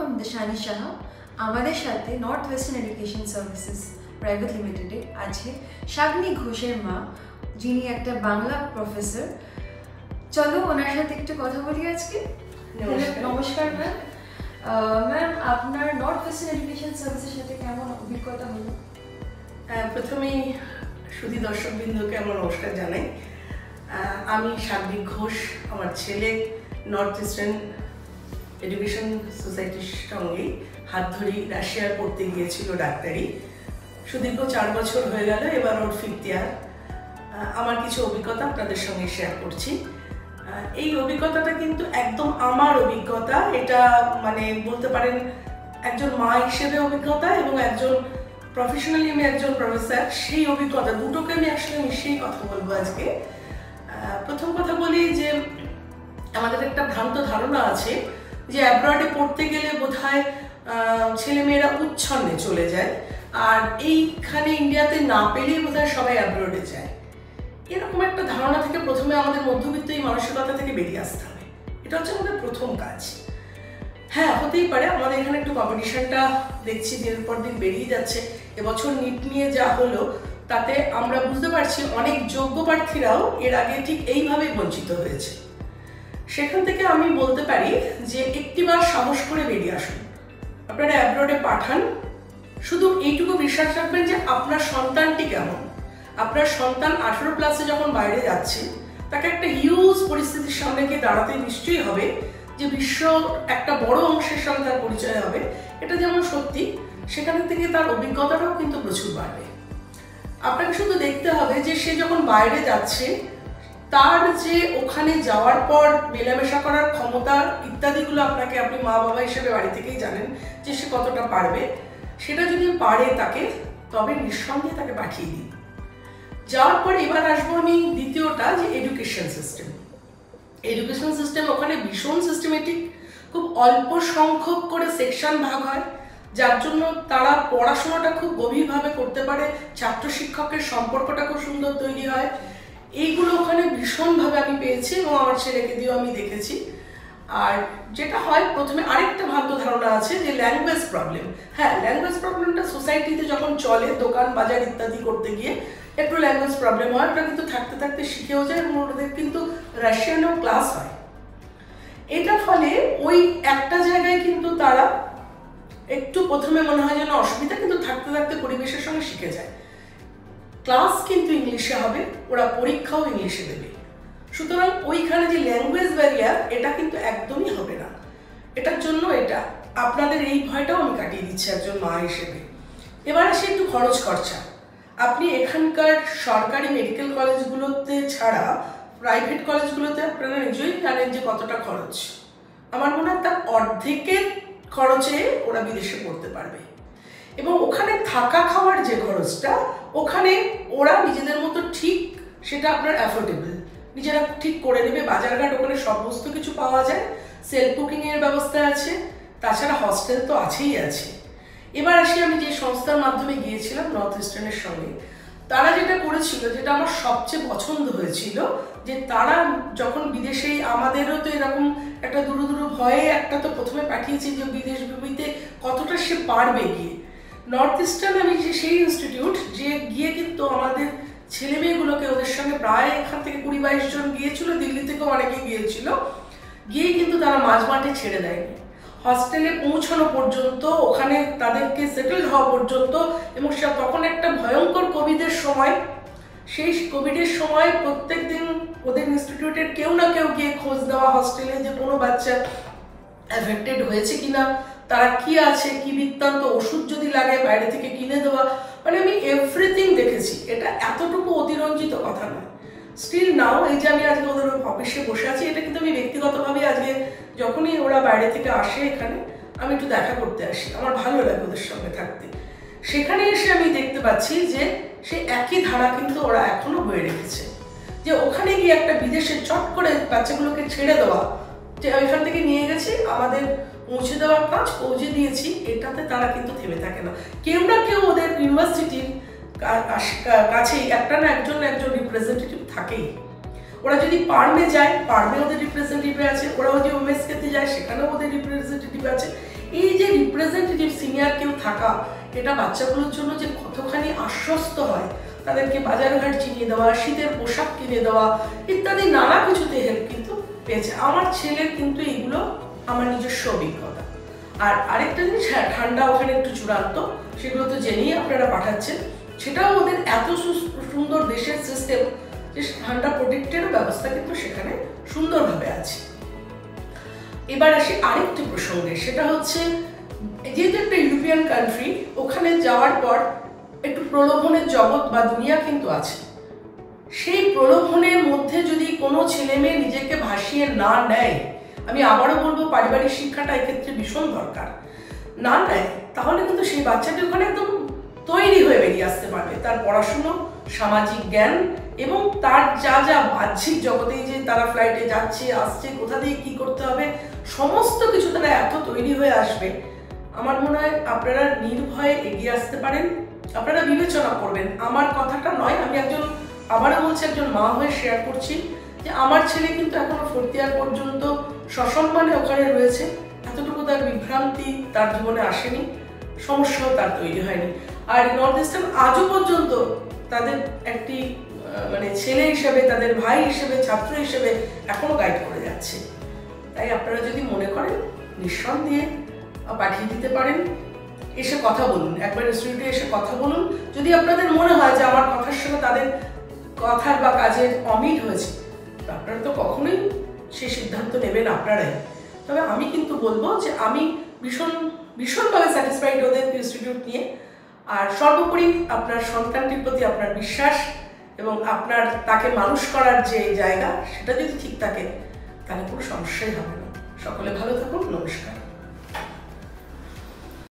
আমি দিশানি সাহা। আমাদের সাথে north western education services private লিমিটেডে আছে শাগ্নি ঘোষের মা, যিনি একটা বাংলা প্রফেসর। চলো ওনার সাথে একটু কথা বলি আজকে। নমস্কার ম্যাম। ম্যাম, আপনার নর্থ ওয়েস্টার্ন এডুকেশন সার্ভিসের সাথে কেমন অভিজ্ঞতা হলো? প্রথমেই সুধী দর্শকবৃন্দকে আমার নমস্কার জানাই। আমি শাগ্নি ঘোষ, আমার ছেলে নর্থ ইস্টার্ন এডুকেশন সোসাইটির সঙ্গে হাত ধরি রাশিয়ার পড়তে গিয়েছিল ডাক্তারি। সুদীর্ঘ 4 বছর হয়ে গেল, এবার ওর 5th ইয়ার। আমার কিছু অভিজ্ঞতা আপনাদের সঙ্গে শেয়ার করছি। এই অভিজ্ঞতাটা কিন্তু একদম আমার অভিজ্ঞতা, এটা মানে বলতে পারেন একজন মা হিসেবে অভিজ্ঞতা এবং একজন প্রফেশনালি আমি একজন প্রফেসর, সেই অভিজ্ঞতা দুটোকে আমি আসলে মিশিয়েই কথা বলবো আজকে। প্রথম কথা বলি যে আমাদের একটা ভ্রান্ত ধারণা আছে যে অ্যাব্রডে পড়তে গেলে বোধহয় ছেলেমেয়েরা উচ্ছন্নে চলে যায়, আর এইখানে ইন্ডিয়াতে না পেলেই বোধহয় সবাই অ্যাব্রডে যায়। এরকম একটা ধারণা থেকে প্রথমে আমাদের মধ্যবিত্ত এই মানসিকতা থেকে বেরিয়ে আসতে হবে। এটা হচ্ছে আমাদের প্রথম কাজ। হ্যাঁ, হতেই পারে আমাদের এখানে একটু কম্পিটিশনটা দেখছি দিনের পর দিন বেরিয়ে যাচ্ছে। এবছর নিট নিয়ে যা হলো তাতে আমরা বুঝতে পারছি অনেক যোগ্য প্রার্থীরাও এর আগে ঠিক এইভাবেই বঞ্চিত হয়েছে। সেখান থেকে আমি বলতে পারি যে একটিবার সাহস করে বেরিয়ে আসুন। আপনারা অ্যাব্রডে পাঠান, শুধু এইটুকু বিশ্বাস রাখবেন যে আপনার সন্তানটি কেমন। আপনার সন্তান 18+ যখন বাইরে যাচ্ছে, তাকে একটা হিউজ পরিস্থিতির সামনে গিয়ে দাঁড়াতে নিশ্চয়ই হবে, যে বিশ্ব একটা বড় অংশের সঙ্গে তার পরিচয় হবে। এটা যেমন সত্যি, সেখান থেকে তার অভিজ্ঞতাটাও কিন্তু প্রচুর বাড়বে। আপনাকে শুধু দেখতে হবে যে সে যখন বাইরে যাচ্ছে তার যে ওখানে যাওয়ার পর মেলামেশা করার ক্ষমতা ইত্যাদিগুলো আপনি মা বাবা হিসেবে বাড়ি থেকেই জানেন যে সে কতটা পারবে। সেটা যদি পারে তাকে, তবে নিঃসন্দেহে তাকে পাঠিয়ে দিন। যাওয়ার পর এবার আসবো আমি দ্বিতীয়টা, যে এডুকেশন সিস্টেম। এডুকেশন সিস্টেম ওখানে ভীষণ সিস্টেমেটিক, খুব অল্প সংখ্যক করে সেকশন ভাগ হয়, যার জন্য তারা পড়াশোনাটা খুব গভীরভাবে করতে পারে। ছাত্র শিক্ষকের সম্পর্কটা খুব সুন্দর তৈরি হয়। এইগুলো ওখানে ভীষণভাবে আমি পেয়েছি এবং আমার ছেলেকে দিয়েও আমি দেখেছি। আর যেটা হয়, প্রথমে আরেকটা ভ্রান্ত ধারণা আছে যে ল্যাঙ্গুয়েজ প্রবলেম। হ্যাঁ, ল্যাঙ্গুয়েজ প্রবলেমটা সোসাইটিতে যখন চলে, দোকান বাজার ইত্যাদি করতে গিয়ে একটু ল্যাঙ্গুয়েজ প্রবলেম হয়, ওটা কিন্তু থাকতে থাকতে শিখেও যায় এবং ওদের কিন্তু রাশিয়ানেও ক্লাস হয়। এটার ফলে ওই একটা জায়গায় কিন্তু তারা একটু প্রথমে মনে হয় যেন অসুবিধা, কিন্তু থাকতে থাকতে পরিবেশের সঙ্গে শিখে যায়। ক্লাস কিন্তু ইংলিশে হবে, ওরা পরীক্ষাও ইংলিশে দেবে। সুতরাং ওইখানে যে ল্যাঙ্গুয়েজ ব্যারিয়ার, এটা কিন্তু একদমই হবে না। এটার জন্য এটা আপনাদের এই ভয়টাও আমি কাটিয়ে দিচ্ছি একজন মা হিসেবে। এবার আসে একটু খরচ খরচা। আপনি এখানকার সরকারি মেডিকেল কলেজগুলোতে ছাড়া প্রাইভেট কলেজগুলোতে আপনারা নিজেই জানেন যে কতটা খরচ। আমার মনে হয় তার অর্ধেকের খরচে ওরা বিদেশে পড়তে পারবে। এবং ওখানে থাকা খাওয়ার যে খরচটা, ওখানে ওরা নিজেদের মতো ঠিক সেটা আপনার অ্যাফোর্ডেবল, নিজেরা ঠিক করে নেবে। বাজারঘাট ওখানে সমস্ত কিছু পাওয়া যায়, সেলফ কুকিংয়ের ব্যবস্থা আছে, তাছাড়া হস্টেল তো আছেই আছে। এবার আসি আমি যে সংস্থার মাধ্যমে গিয়েছিলাম নর্থ ইস্টার্নের সঙ্গে, তারা যেটা করেছিল, যেটা আমার সবচেয়ে পছন্দ হয়েছিল, যে তারা যখন বিদেশে, আমাদেরও তো এরকম একটা দূর ভয়ে একটা তো প্রথমে পাঠিয়েছি যে বিদেশ বিভূতিতে কতটা সে পারবে গিয়ে। নর্থ ইস্টার্ন আমি যে সেই ইনস্টিটিউট, যে গিয়ে কিন্তু আমাদের ছেলে মেয়েগুলোকে, ওদের সঙ্গে প্রায় এখান থেকে 20-22 জন গিয়েছিল, দিল্লি থেকেও অনেকে গিয়েছিল, গিয়ে কিন্তু তারা মাঝমাঠে ছেড়ে দেয়নি। হস্টেলে পৌঁছানো পর্যন্ত, ওখানে তাদেরকে সেটেল হওয়া পর্যন্ত, এবং তখন একটা ভয়ঙ্কর কোভিডের সময়, সেই কোভিডের সময় প্রত্যেক দিন ওদের ইনস্টিটিউটের কেউ না কেউ গিয়ে খোঁজ দেওয়া হস্টেলে, যে কোনো বাচ্চা এফেক্টেড হয়েছে কিনা, তারা কি আছে, কি বৃত্তান্ত, ওষুধ যদি লাগে বাইরে থেকে কিনে দেওয়া, মানে আমি এভরিথিং দেখেছি। এটা এতটুকু অতিরঞ্জিত কথা নয়। স্টিল নাও, এই যে আমি আজকে ওদের অফিসে বসে আছি, এটা কিন্তু আমি ব্যক্তিগতভাবে আজকে যখনই ওরা বাইরে থেকে আসে এখানে, আমি একটু দেখা করতে আসি, আমার ভালো লাগে ওদের সঙ্গে থাকতে। সেখানে এসে আমি দেখতে পাচ্ছি যে সেই একই ধারা কিন্তু ওরা এখনো বয়ে রেখেছে, যে ওখানে গিয়ে একটা বিদেশে চট করে বাচ্চাগুলোকে ছেড়ে দেওয়া, যে এখান থেকে নিয়ে গেছি, আমাদের পৌঁছে দেওয়ার কাজ পৌঁছে দিয়েছি, এটাতে তারা কিন্তু থেমে থাকে না। কেউ না কেউ ওদের ইউনিভার্সিটির কাছেই একটা না একজন রিপ্রেজেন্টেটিভ থাকেই। ওরা যদি পার্মে যায়, পার্মে ওদের রিপ্রেজেন্টেটিভ আছে, ওরা যদি ওমেসকেতে যায়, সেখানেও ওদের রিপ্রেজেন্টেটিভ আছে। এই যে রিপ্রেজেন্টেটিভ সিনিয়র কেউ থাকা, এটা বাচ্চাগুলোর জন্য যে কতখানি আশ্বস্ত হয়। তাদেরকে বাজারঘাট চিনিয়ে দেওয়া, শীতের পোশাক কিনে দেওয়া ইত্যাদি নানা কিছুতে হেল্প কিন্তু পেয়েছে। আমার ছেলের কিন্তু এগুলো আমার নিজস্ব অভিজ্ঞতা। আর আরেকটা জিনিস, হ্যাঁ, ঠান্ডা ওখানে একটু চূড়ান্ত, সেগুলো তো জেনেই আপনারা পাঠাচ্ছেন। সেটাও ওদের এত সুন্দর দেশের সিস্টেম যে ঠান্ডা প্রোটেক্টেরও ব্যবস্থা কিন্তু সেখানে সুন্দরভাবে আছে। এবার আসি আরেকটি প্রসঙ্গে, সেটা হচ্ছে যেহেতু একটা ইউরোপিয়ান কান্ট্রি, ওখানে যাওয়ার পর একটু প্রলোভনের জগৎ বা দুনিয়া কিন্তু আছে। সেই প্রলোভনের মধ্যে যদি কোনো ছেলে মেয়ে নিজেকে ভাসিয়ে না নেয়, আমি আবারও বলবো পারিবারিক শিক্ষাটা এক্ষেত্রে ভীষণ দরকার, না নেয়, তাহলে কিন্তু সেই বাচ্চাটি ওখানে একদম তৈরি হয়ে বেরিয়ে আসতে পারবে। তার পড়াশুনো, সামাজিক জ্ঞান এবং তার যা যা বাহ্যিক জগতেই যে তারা ফ্লাইটে যাচ্ছে আসছে, কোথা দিয়ে কি করতে হবে, সমস্ত কিছু তারা এত তৈরি হয়ে আসবে। আমার মনে হয় আপনারা নির্ভয়ে এগিয়ে আসতে পারেন। আপনারা বিবেচনা করবেন, আমার কথাটা নয়, আমি আবারও বলছি, একজন মা হয়ে শেয়ার করছি যে আমার ছেলে কিন্তু এখনো 4th ইয়ার পর্যন্ত সসম্মানে ওখানে রয়েছে। এতটুকু তার বিভ্রান্তি তার জীবনে আসেনি, সমস্যাও তার তৈরি হয়নি। আর নর্থ ইস্টার্ন আজও পর্যন্ত তাদের একটি মানে ছেলে হিসেবে, তাদের ভাই হিসেবে, ছাত্র হিসেবে এখনো গাইড করে যাচ্ছে। তাই আপনারা যদি মনে করেন, নিঃসন্দেহে পাঠিয়ে দিতে পারেন। এসে কথা বলুন, একবার ইনস্টিটিউটে এসে কথা বলুন। যদি আপনাদের মনে হয় যে আমার কথার সঙ্গে তাদের কথার বা কাজের অমিল হয়েছে, আপনারা তো কখনোই সেই সিদ্ধান্ত নেবেন আপনারাই। তবে আমি কিন্তু বলবো যে আমি ভীষণভাবে স্যাটিসফাইড ওদের ইনস্টিটিউট নিয়ে। আর সর্বোপরি আপনার সন্তানটির প্রতি আপনার বিশ্বাস এবং আপনার তাকে মানুষ করার যে জায়গা, সেটা যদি ঠিক থাকে, তাহলে কোনো সমস্যাই হবে না। সকলে ভালো থাকুন, নমস্কার।